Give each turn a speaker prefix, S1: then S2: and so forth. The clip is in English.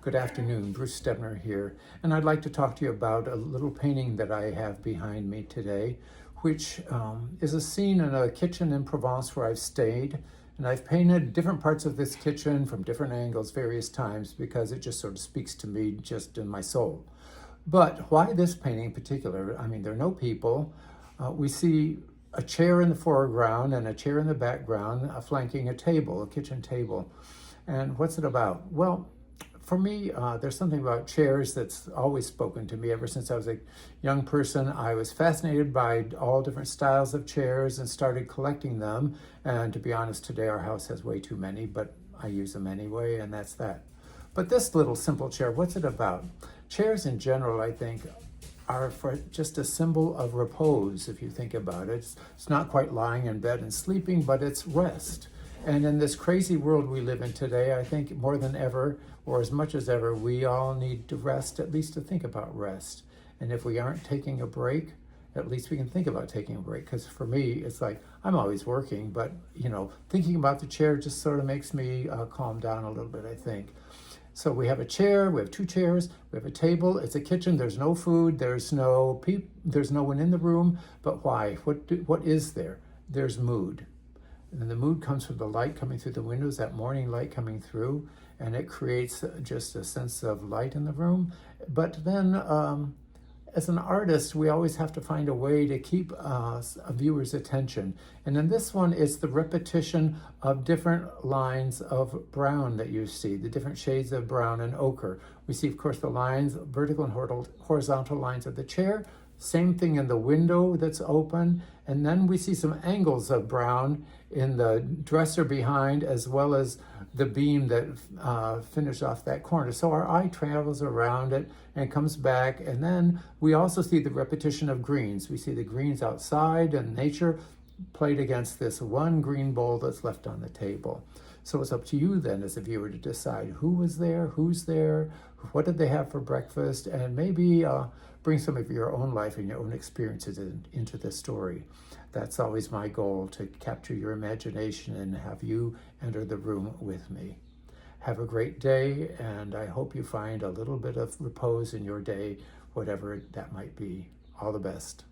S1: Good afternoon, Bruce Stebner here, and I'd like to talk to you about a little painting that I have behind me today, which is a scene in a kitchen in Provence where I've stayed, and I've painted different parts of this kitchen from different angles various times because it just sort of speaks to me just in my soul. But why this painting in particular? I mean, there are no people. We see a chair in the foreground and a chair in the background flanking a table, a kitchen table. And what's it about? Well, for me, there's something about chairs that's always spoken to me ever since I was a young person. I was fascinated by all different styles of chairs and started collecting them. And to be honest, today our house has way too many, but I use them anyway, and that's that. But this little simple chair, what's it about? Chairs in general, I think, are for just a symbol of repose, if you think about it. It's not quite lying in bed and sleeping, but it's rest. And in this crazy world we live in today, I think more than ever, or as much as ever, we all need to rest, at least to think about rest. And if we aren't taking a break, at least we can think about taking a break. Because for me, it's like, I'm always working, but thinking about the chair just sort of makes me calm down a little bit, I think. So we have a chair, we have two chairs, we have a table, it's a kitchen, there's no food, there's no one in the room, but why? What is there? There's mood. And the mood comes from the light coming through the windows, that morning light coming through, and it creates just a sense of light in the room. But then, as an artist, we always have to find a way to keep a viewer's attention. And in this one, it's the repetition of different lines of brown that you see, the different shades of brown and ochre. We see, of course, the lines, vertical and horizontal lines of the chair. Same thing in the window that's open. And then we see some angles of brown in the dresser behind, as well as the beam that finished off that corner. So our eye travels around it and comes back. And then we also see the repetition of greens. We see the greens outside and nature played against this one green bowl that's left on the table. So it's up to you then as a viewer to decide who was there, who's there, what did they have for breakfast, and maybe bring some of your own life and your own experiences into the story. That's always my goal, to capture your imagination and have you enter the room with me. Have a great day, and I hope you find a little bit of repose in your day, whatever that might be. All the best.